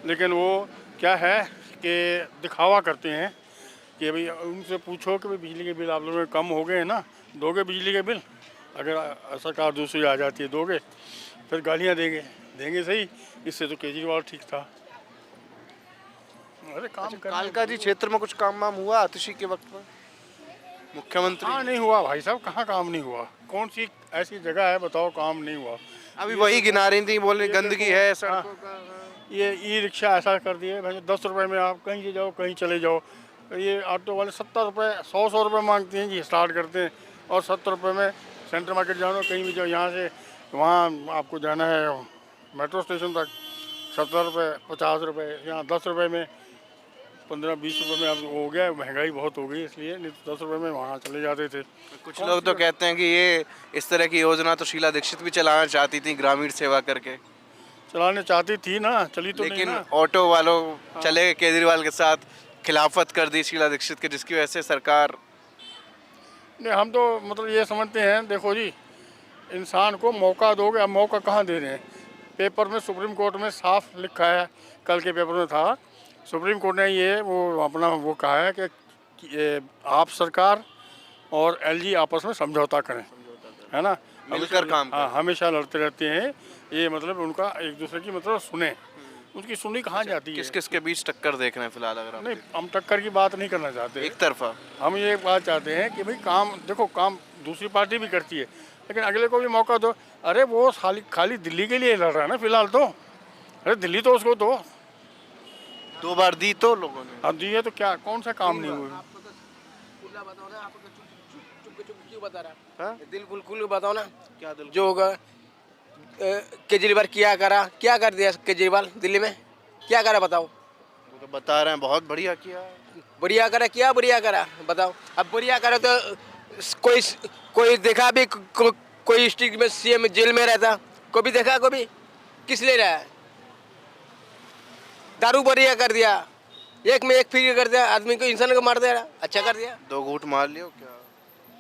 Speaker 10: लेकिन वो क्या है कि दिखावा करते हैं कि भाई उनसे पूछो कि भाई बिजली के बिल आप लोगों के कम हो गए हैं ना, दोगे बिजली के बिल? अगर सरकार दूसरी आ जाती है दोगे? फिर गालियाँ देंगे सही। इससे तो केजरीवाल ठीक था। अरे काम
Speaker 1: कालका जी क्षेत्र में कुछ काम वाम हुआ आतिशी के वक्त में? मुख्यमंत्री?
Speaker 10: हाँ, नहीं हुआ भाई साहब, कहाँ काम नहीं हुआ? कौन सी ऐसी जगह है बताओ काम नहीं हुआ?
Speaker 1: अभी वही गिना रही थी, बोल रही गंदगी है सड़कों का।
Speaker 10: ये ई रिक्शा ऐसा कर दिए भाई, 10 रुपए में आप कहीं से जाओ, कहीं चले जाओ। ये ऑटो वाले 70 रुपये, 100 रुपये मांगते हैं जी, स्टार्ट करते हैं, और 70 रुपये में सेंटर मार्केट जाना, कहीं भी जाओ, यहाँ से वहाँ आपको जाना है मेट्रो स्टेशन तक 70 रुपये, 50 रुपये। यहाँ 10 रुपये में, 15-20 रुपये में अब हो गया। महंगाई बहुत हो गई, इसलिए नहीं तो 10 रुपये में वहाँ चले जाते थे।
Speaker 1: कुछ लोग तो कहते हैं कि ये इस तरह की योजना तो शीला दीक्षित भी चलाना चाहती थी, ग्रामीण सेवा करके।
Speaker 10: चलाने चाहती थी ना, चली तो
Speaker 1: लेकिन
Speaker 10: नहीं ना।
Speaker 1: ऑटो वालों चले गए केजरीवाल के साथ, खिलाफत कर दी शीला दीक्षित के, जिसकी वजह से सरकार।
Speaker 10: नहीं, हम तो मतलब ये समझते हैं, देखो जी, इंसान को मौका दोगे। अब मौका कहाँ दे रहे हैं? पेपर में, सुप्रीम कोर्ट में साफ लिखा है, कल के पेपर में था, सुप्रीम कोर्ट ने ये वो अपना वो कहा है कि आप सरकार और एलजी आपस में समझौता करें, है ना,
Speaker 1: मिलकर काम करें।
Speaker 10: हाँ, हमेशा लड़ते रहते हैं। ये मतलब उनका एक दूसरे की मतलब सुने, उसकी सुनी कहाँ जाती है?
Speaker 1: किस किस के बीच टक्कर देख रहे हैं फिलहाल? अगर आप
Speaker 10: नहीं, हम टक्कर की बात नहीं करना चाहते,
Speaker 1: एक तरफा
Speaker 10: हम ये बात चाहते हैं कि भाई काम, देखो काम दूसरी पार्टी भी करती है, लेकिन अगले को भी मौका दो। अरे वो खाली दिल्ली के लिए लड़ रहा है ना फिलहाल तो, अरे दिल्ली तो उसको दो।
Speaker 1: 2 बार दी तो लोगों ने।
Speaker 10: अब दी है तो क्या, कौन सा काम नहीं हुआ?
Speaker 11: कुछ क्यों बता रहा?
Speaker 1: हाँ?
Speaker 11: दिल खुल बताओ ना
Speaker 1: क्या दिल
Speaker 11: जो होगा। केजरीवाल क्या कर दिया केजरीवाल दिल्ली में, क्या करा बताओ?
Speaker 1: वो तो बता रहे हैं बहुत बढ़िया किया।
Speaker 11: बढ़िया करा, क्या बढ़िया करा बताओ? अब बढ़िया करा तो कोई देखा भी कोई डिस्ट्रिक्ट में सीएम जेल में रहता, कभी देखा? कभी किस लिए रहा है? दारू बढ़िया कर दिया, एक में एक फ्री कर दिया, आदमी को इंसान को मार दिया, अच्छा कर दिया।
Speaker 1: 2 घूंट मार लियो क्या?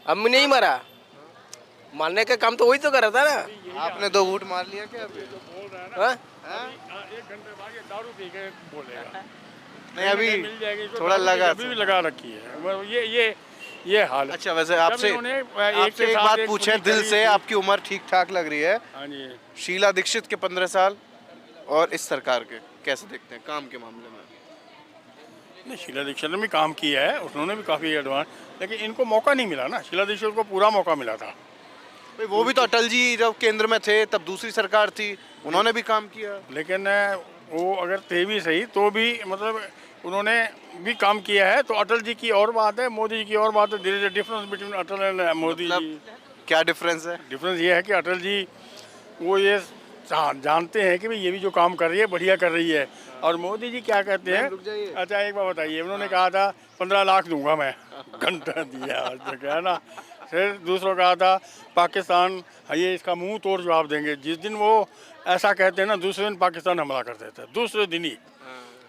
Speaker 11: हम नहीं मारा, मारने का काम तो वही तो कर रहा था ना।
Speaker 1: आपने 2 घूंट मार लिया क्या अभी?
Speaker 11: हाँ?
Speaker 10: 1 घंटे बाद ये दारू पी के बोलेगा।
Speaker 1: नहीं अभी
Speaker 10: मिल जाएगी तो
Speaker 1: थोड़ा
Speaker 10: दारू
Speaker 1: लगा
Speaker 10: अभी भी लगा रखी है। ये हाल है।
Speaker 1: अच्छा वैसे आपसे
Speaker 10: के
Speaker 1: एक
Speaker 10: साथ
Speaker 1: बात
Speaker 10: एक
Speaker 1: पूछें
Speaker 10: पूरी
Speaker 1: दिल
Speaker 10: करी
Speaker 1: से,
Speaker 10: थी।
Speaker 1: आपकी उम्र ठीक ठाक लग रही है।
Speaker 10: हाँ जी।
Speaker 1: शीला दीक्षित के 15 साल और इस सरकार के कैसे देखते हैं काम के मामले में?
Speaker 10: नहीं, शीला दीक्षित ने भी काम किया है, उन्होंने भी काफ़ी एडवांस, लेकिन इनको मौका नहीं मिला ना। शीला दीक्षित को पूरा मौका मिला था।
Speaker 1: भाई वो भी तो अटल जी जब केंद्र में थे तब दूसरी सरकार थी, उन्होंने भी काम किया।
Speaker 10: लेकिन वो अगर थे भी सही तो भी मतलब उन्होंने भी काम किया है। तो अटल जी की और बात है, मोदी जी की और बात है। धीरे धीरे difference between Atal and Modi ji.
Speaker 1: क्या डिफरेंस है?
Speaker 10: डिफरेंस ये है कि अटल जी वो ये जानते हैं कि भाई ये भी जो काम कर रही है बढ़िया कर रही है। और मोदी जी क्या कहते हैं? अच्छा एक बात बताइए, उन्होंने कहा था 15 लाख दूंगा मैं, घंटा दिया आज तक, है ना। फिर दूसरों कहा था पाकिस्तान ये इसका मुंह तोड़ जवाब देंगे। जिस दिन वो ऐसा कहते हैं ना, दूसरे दिन पाकिस्तान हमला कर देता है, दूसरे दिन ही।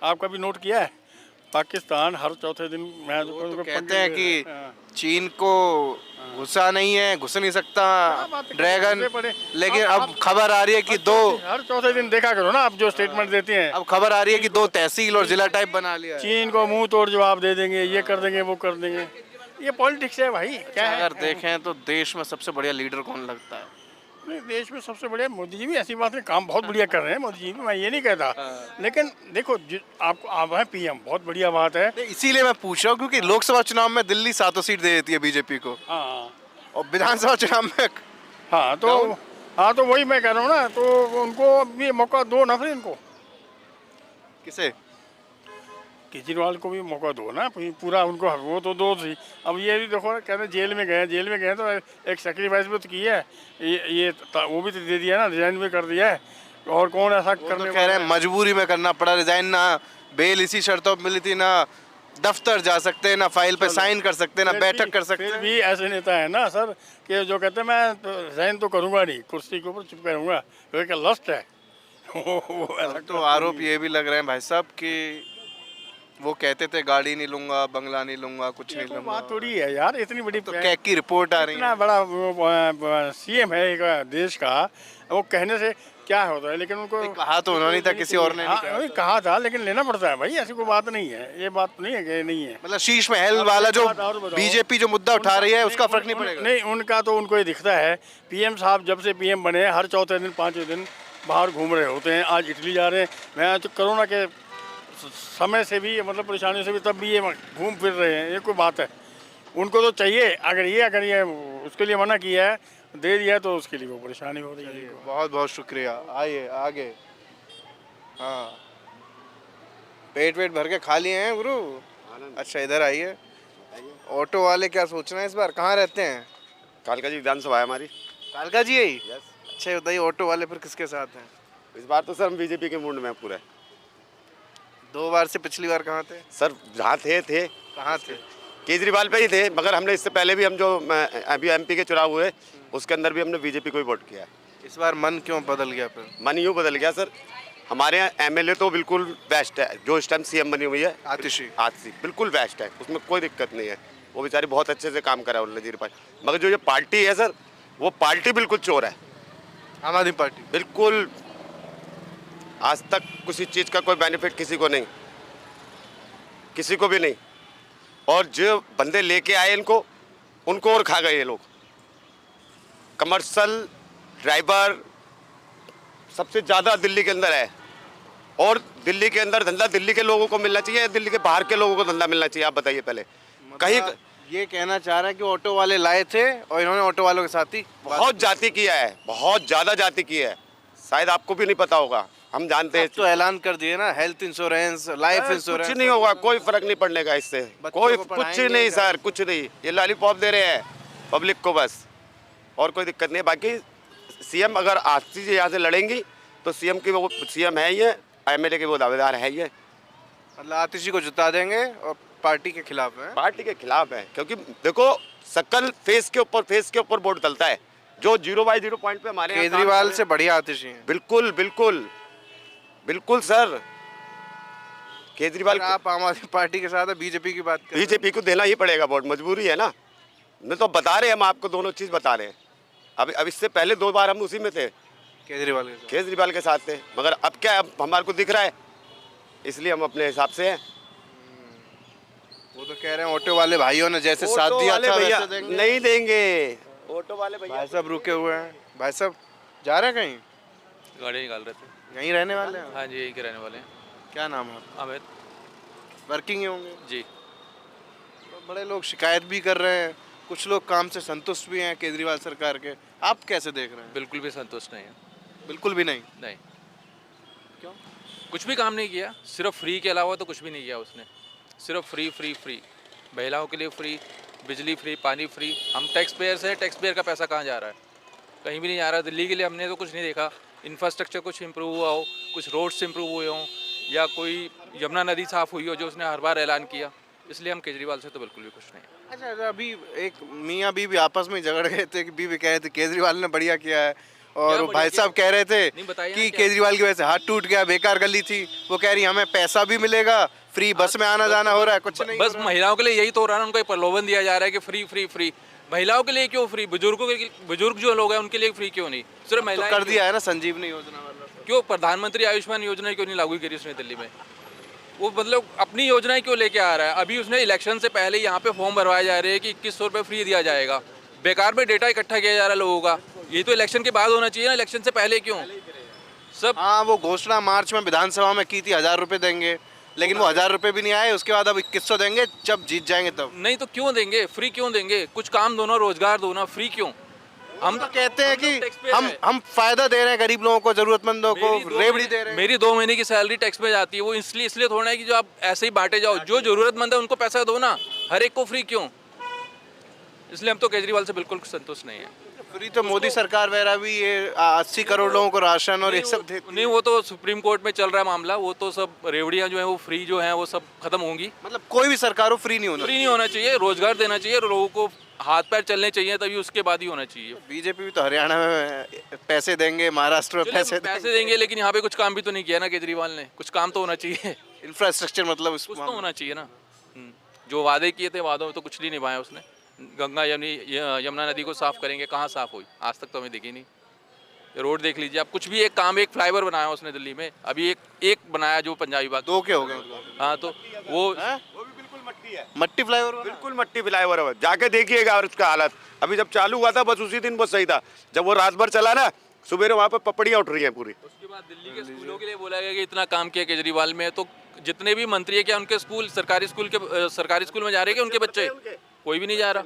Speaker 10: आप कभी नोट किया है? पाकिस्तान हर चौथे दिन
Speaker 1: तो कहते हैं कि चीन को घुसा नहीं है, घुस नहीं सकता ड्रैगन, लेकिन अब खबर आ रही है कि
Speaker 10: हर चौथे दिन देखा करो ना आप जो स्टेटमेंट देते हैं।
Speaker 1: अब खबर आ रही है कि 2 तहसील और जिला टाइप बना लिया है।
Speaker 10: चीन को मुंह तोड़ जवाब दे देंगे, ये कर देंगे, वो कर देंगे। ये पॉलिटिक्स है भाई, क्या है?
Speaker 1: अगर देखें तो देश में सबसे बढ़िया लीडर कौन लगता है?
Speaker 10: नहीं, देश में सबसे बढ़िया मोदी जी भी, ऐसी बात नहीं, काम बहुत बढ़िया कर रहे हैं मोदी जी भी, मैं ये नहीं कहता। लेकिन देखो आपको आप हैं पीएम, बहुत बढ़िया बात है।
Speaker 1: इसीलिए मैं पूछ रहा हूँ क्योंकि लोकसभा चुनाव में दिल्ली 7 सीट दे देती है बीजेपी को,
Speaker 10: हाँ
Speaker 1: और विधानसभा चुनाव में
Speaker 10: हाँ तो वही मैं कह रहा हूँ ना। तो उनको भी मौका दो ना, फिर इनको
Speaker 1: किसे?
Speaker 10: केजरीवाल को भी मौका दो ना, पूरा उनको वो तो दो थी। अब ये भी देखो ना, कहते जेल में गए तो एक सेक्रीफाइस भी तो की है। वो भी तो दे दिया ना, रिजाइन भी कर दिया है। और कौन ऐसा करने
Speaker 1: तो कह रहे हैं मजबूरी में करना पड़ा रिजाइन, ना बेल इसी शर्तों पर मिली थी, ना दफ्तर जा सकते, ना फाइल पे साइन कर सकते, ना बैठक कर सकते।
Speaker 10: फिर भी ऐसे नेता है ना सर कि जो कहते हैं मैं रिजाइन तो करूँगा नहीं, कुर्सी के ऊपर चुप करूँगा, क्योंकि लस्ट है।
Speaker 1: तो आरोप ये भी लग रहे हैं भाई साहब कि वो कहते थे गाड़ी नहीं लूंगा, बंगला नहीं लूंगा, कुछ नहीं लूंगा।
Speaker 10: बात थोड़ी है यार, इतनी बड़ी
Speaker 1: तो कैग की रिपोर्ट आ रही है।
Speaker 10: इतना बड़ा सीएम है एक देश का, वो कहने से क्या होता है? लेकिन उनको
Speaker 1: कहा तो उन्होंने था, किसी और ने नहीं
Speaker 10: कहा था, लेकिन लेना पड़ता है भाई, ऐसी कोई बात नहीं है। ये बात नहीं है कि नहीं है।
Speaker 1: मतलब शीश महल वाला जो बीजेपी जो मुद्दा उठा रही है उसका फर्क नहीं पड़ेगा?
Speaker 10: नहीं, उनका तो उनको ये दिखता है। पीएम साहब जब से पीएम बने हर चौथे दिन 5वें दिन बाहर घूम रहे होते हैं। आज इटली जा रहे हैं, मैं तो कोरोना के समय से भी मतलब परेशानी से भी तब भी ये घूम फिर रहे हैं। ये कोई बात है? उनको तो चाहिए, अगर ये उसके लिए मना किया है, दे दिया तो उसके लिए वो परेशानी हो रही है।
Speaker 1: बहुत बहुत शुक्रिया। आइए आगे। हाँ, पेट भर के खा लिए हैं गुरु? अच्छा इधर आइए। ऑटो वाले क्या सोच रहे हैं इस बार? कहाँ रहते हैं?
Speaker 12: कालका जी विधानसभा है हमारी।
Speaker 1: कालका जी यही? अच्छा बताइए, ऑटो वाले फिर किसके साथ हैं
Speaker 12: इस बार? तो सर हम बीजेपी के मूड में पूरा।
Speaker 1: 2 बार से, पिछली बार कहाँ थे
Speaker 12: सर? जहाँ थे
Speaker 1: कहाँ थे?
Speaker 12: केजरीवाल पे ही थे, मगर हमने इससे पहले भी हम जो अभी एमपी के चुनाव हुए उसके अंदर भी हमने बीजेपी को ही वोट किया है।
Speaker 1: इस बार मन क्यों बदल गया फिर?
Speaker 12: मन यूँ बदल गया सर, हमारे यहाँ एमएलए तो बिल्कुल बेस्ट है, जो इस टाइम सीएम बनी हुई है
Speaker 1: आतिशी
Speaker 12: बिल्कुल बेस्ट है, उसमें कोई दिक्कत नहीं है। वो बेचारी बहुत अच्छे से काम करा उन्होंने नज़ीर पार्टी। मगर जो ये पार्टी है सर, वो पार्टी बिल्कुल चोर है।
Speaker 1: आम आदमी पार्टी
Speaker 12: बिल्कुल आज तक किसी चीज़ का कोई बेनिफिट किसी को नहीं, किसी को भी नहीं। और जो बंदे लेके आए इनको, उनको और खा गए ये लोग। कमर्शियल ड्राइवर सबसे ज़्यादा दिल्ली के अंदर है, और दिल्ली के अंदर धंधा दिल्ली के लोगों को मिलना चाहिए, दिल्ली के बाहर के लोगों को धंधा मिलना चाहिए? आप बताइए पहले। कहीं
Speaker 1: ये कहना चाह रहे हैं कि ऑटो वाले लाए थे और इन्होंने ऑटो वालों के साथ ही
Speaker 12: बहुत जाति किया है, बहुत ज़्यादा जाति की है। शायद आपको भी नहीं पता होगा, हम जानते हैं।
Speaker 1: तो ऐलान कर दिए ना, हेल्थ इंश्योरेंस, लाइफ इंश्योरेंस।
Speaker 12: कुछ नहीं होगा, कोई फर्क नहीं पड़ने का इससे, कोई कुछ नहीं सर, कुछ नहीं। ये लॉलीपॉप दे रहे हैं, पब्लिक को बस, और कोई दिक्कत नहीं है। बाकी सीएम अगर आरती जी यहाँ से लड़ेंगी तो सीएम की वो सीएम है ही है, एमएलए के वो दावेदार है ही है।
Speaker 1: मतलब आतिशी को जिता देंगे और पार्टी के खिलाफ है।
Speaker 12: पार्टी के खिलाफ है, क्योंकि देखो शकल फेस के ऊपर वोट डलता है। जो 0/0 पॉइंट पे हमारे यहाँ
Speaker 1: केजरीवाल से बढ़िया आतिशी है।
Speaker 12: बिल्कुल बिल्कुल बिल्कुल सर। केजरीवाल
Speaker 1: आप आम आदमी पार्टी के साथ है, बीजेपी की बात करें।
Speaker 12: बीजेपी को देना ही पड़ेगा वोट, मजबूरी है ना। मैं तो बता रहे हैं, हम आपको दोनों चीज़ बता रहे हैं। अब इससे पहले 2 बार हम उसी में थे, केजरीवाल के साथ थे, मगर अब क्या, अब हमारे को दिख रहा है, इसलिए हम अपने हिसाब से हैं।
Speaker 1: वो तो कह रहे हैं ऑटो वाले भाइयों ने जैसे साथ दिया था वैसे देंगे।
Speaker 12: नहीं देंगे ऑटो वाले भैया।
Speaker 1: भाई साहब रुके हुए हैं। भाई साहब जा रहे हैं कहीं?
Speaker 13: गाड़ी निकाल रहे थे।
Speaker 1: यहीं रहने वाले हैं?
Speaker 13: हाँ जी, यहीं के रहने वाले हैं।
Speaker 1: क्या नाम है आपका?
Speaker 13: अमित।
Speaker 1: वर्किंग ही होंगे
Speaker 13: जी।
Speaker 1: तो बड़े लोग शिकायत भी कर रहे हैं, कुछ लोग काम से संतुष्ट भी हैं केजरीवाल सरकार के। आप कैसे देख रहे हैं?
Speaker 13: बिल्कुल भी संतुष्ट नहीं है।
Speaker 1: बिल्कुल भी नहीं?
Speaker 13: नहीं। क्यों? कुछ भी काम नहीं किया, सिर्फ फ्री के अलावा तो कुछ भी नहीं किया उसने। सिर्फ फ्री फ्री फ्री, महिलाओं के लिए फ्री, बिजली फ्री, पानी फ्री। हम टैक्स पेयर से, टैक्स पेयर का पैसा कहाँ जा रहा है? कहीं भी नहीं जा रहा। दिल्ली के लिए हमने तो कुछ नहीं देखा। इंफ्रास्ट्रक्चर कुछ इम्प्रूव हुआ हो, कुछ रोड्स इम्प्रूव हुए हों, या कोई यमुना नदी साफ़ हुई हो जो उसने हर बार ऐलान किया। इसलिए हम केजरीवाल से तो बिल्कुल भी खुश नहीं हैं।
Speaker 1: अच्छा, अभी एक मियाँ बीवी आपस में झगड़ गए थे कि बीवी कह रहे थे केजरीवाल ने बढ़िया किया है, और भाई साहब कह रहे थे कि केजरीवाल की वजह से हाथ टूट गया, बेकार गली थी। वो कह रही हमें पैसा भी मिलेगा, फ्री बस में आना जाना हो रहा है, कुछ नहीं।
Speaker 13: बस महिलाओं के लिए यही तो हो रहा है, उनको प्रलोभन दिया जा रहा है कि फ्री फ्री फ्री। महिलाओं के लिए क्यों फ्री? बुजुर्ग जो लोग हैं उनके लिए फ्री क्यों नहीं? सिर्फ महिलाएं
Speaker 1: कर दिया है ना संजीवनी योजना वाला।
Speaker 13: क्यों प्रधानमंत्री आयुष्मान योजना क्यों नहीं लागू करी उसने दिल्ली में? वो मतलब अपनी योजनाएं क्यों लेके आ रहा है? अभी उसने इलेक्शन से पहले यहाँ पे फॉर्म भरवाए जा रहे हैं कि 2100 रुपये फ्री दिया जाएगा। बेकार में डेटा इकट्ठा किया जा रहा है लोगों का। ये तो इलेक्शन के बाद होना चाहिए ना, इलेक्शन से पहले क्यों सब?
Speaker 1: हाँ, वो घोषणा मार्च में विधानसभा में की थी 1000 रुपये देंगे, लेकिन वो 1000 रुपये भी नहीं आए। उसके बाद अब 2100 देंगे जब जीत जाएंगे तब।
Speaker 13: नहीं तो क्यों देंगे? फ्री क्यों देंगे? कुछ काम दो ना, रोजगार दो ना, फ्री क्यों?
Speaker 1: हम तो कहते हैं कि हम फायदा दे रहे हैं गरीब लोगों को, जरूरतमंदों को रेवड़ी दे रहे हैं।
Speaker 13: मेरी 2 महीने की सैलरी टैक्स में जाती है। वो इसलिए थोड़ा है कि जो आप ऐसे ही बांटे जाओ, जो जरूरतमंद है उनको पैसा दो ना, हर एक को फ्री क्यों? इसलिए हम तो केजरीवाल से बिल्कुल संतुष्ट नहीं है।
Speaker 1: फ्री तो मोदी सरकार वगैरह भी ये 80 करोड़ लोगों को राशन और ये सब देती
Speaker 13: नहीं, वो तो सुप्रीम कोर्ट में चल रहा है मामला। वो तो सब रेवड़ियाँ जो है वो फ्री जो है वो सब खत्म होंगी।
Speaker 1: मतलब कोई भी सरकार हो फ्री नहीं होना
Speaker 13: चाहिए। रोजगार देना चाहिए, लोगों को हाथ पैर चलने चाहिए, तभी उसके बाद ही होना चाहिए।
Speaker 1: बीजेपी भी तो हरियाणा में पैसे देंगे, महाराष्ट्र में पैसे
Speaker 13: देंगे, लेकिन यहाँ पे कुछ काम भी तो नहीं किया ना केजरीवाल ने। कुछ काम तो होना चाहिए।
Speaker 1: इंफ्रास्ट्रक्चर मतलब
Speaker 13: कुछ तो होना चाहिए ना। जो वादे किए थे, वादों में तो कुछ नहीं निभाया उसने। गंगा यमुना नदी को साफ करेंगे, कहाँ साफ हुई? आज तक तो हमें दिखी नहीं। रोड देख लीजिए आप, कुछ भी एक काम, एक फ्लाईओवर बनाया उसने दिल्ली में, अभी एक बनाया जो पंजाबी बात।
Speaker 1: 2 के हो गए?
Speaker 12: हाँ, तो वो भी बिल्कुल मट्टी है।
Speaker 1: मट्टी फ्लाईओवर,
Speaker 12: बिल्कुल मट्टी फ्लाईओवर है। जाके देखिएगा और उसका हालत। अभी जब चालू हुआ था बस उसी दिन बहुत सही था, जब वो रात भर चला ना, सुबह वहाँ पर पपड़ियाँ उठ रही हैं पूरी।
Speaker 13: उसके बाद दिल्ली के स्कूलों के लिए बोला गया कि इतना काम किया केजरीवाल में, तो जितने भी मंत्री है क्या उनके स्कूल सरकारी स्कूल में जा रहे हैं? उनके बच्चे कोई भी नहीं जा रहा,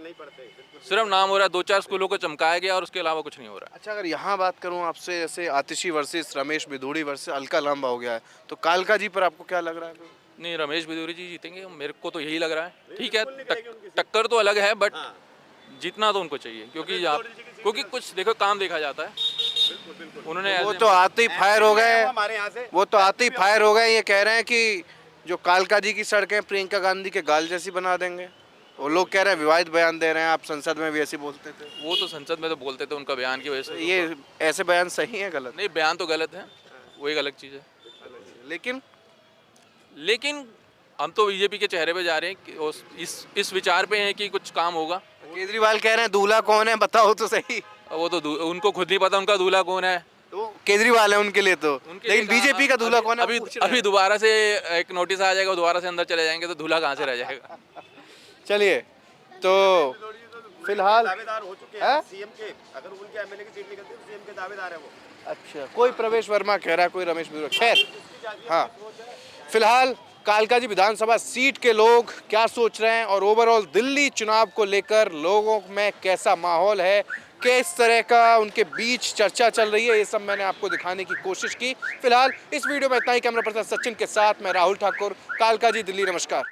Speaker 13: सिर्फ नाम हो रहा है। 2-4 स्कूलों को चमकाया गया और उसके अलावा कुछ नहीं हो रहा।
Speaker 1: अच्छा, अगर यहाँ बात करूँ आपसे, जैसे आतिशी वर्सेस रमेश बिधूड़ी वर्सेस अलका लांबा हो गया है, तो कालका जी पर आपको क्या लग रहा है?
Speaker 13: नहीं, रमेश बिधूड़ी जी जीतेंगे, मेरे को तो यही लग रहा है। ठीक है, टक्कर तो अलग है, बट जीतना तो उनको चाहिए, क्योंकि कुछ देखो काम देखा जाता है। उन्होंने
Speaker 1: वो तो आते ही फायर हो गए, ये कह रहे हैं कि जो कालका जी की सड़कें प्रियंका गांधी के गाल जैसी बना देंगे। वो लोग कह रहे हैं विवादित बयान दे रहे हैं, आप संसद में भी ऐसे बोलते थे।
Speaker 13: वो तो संसद में तो बोलते थे, उनका बयान की वजह से।
Speaker 1: ये ऐसे बयान सही है गलत?
Speaker 13: नहीं, बयान तो गलत है, वो एक अलग चीज़ है। लेकिन हम तो बीजेपी के चेहरे पे जा रहे हैं कि इस विचार पे हैं कि कुछ काम होगा।
Speaker 1: केजरीवाल कह रहे हैं दूल्हा कौन है बताओ तो सही।
Speaker 13: वो तो उनको खुद नहीं पता उनका दूल्हा कौन है।
Speaker 1: तो केजरीवाल है उनके लिए तो, लेकिन बीजेपी का दूल्हा कौन है?
Speaker 13: अभी दोबारा से एक नोटिस आ जाएगा, दोबारा से अंदर चले जाएंगे तो दूल्हा कहाँ से रह जाएगा?
Speaker 1: चलिए, तो फिलहाल
Speaker 12: हो चुके हैं सीएम के, अगर उनके एमएलए की सीट निकलती है तो सीएम के दावेदार है वो।
Speaker 1: अच्छा, कोई प्रवेश वर्मा कह रहा है, कोई रमेश बिधूड़ी। खैर, हाँ, फिलहाल कालका जी विधानसभा सीट के लोग क्या सोच रहे हैं और ओवरऑल दिल्ली चुनाव को लेकर लोगों में कैसा माहौल है, किस तरह का उनके बीच चर्चा चल रही है, ये सब मैंने आपको दिखाने की कोशिश की। फिलहाल इस वीडियो में इतना ही। कैमरा पर्सन सचिन के साथ मैं राहुल ठाकुर, कालका जी दिल्ली। नमस्कार।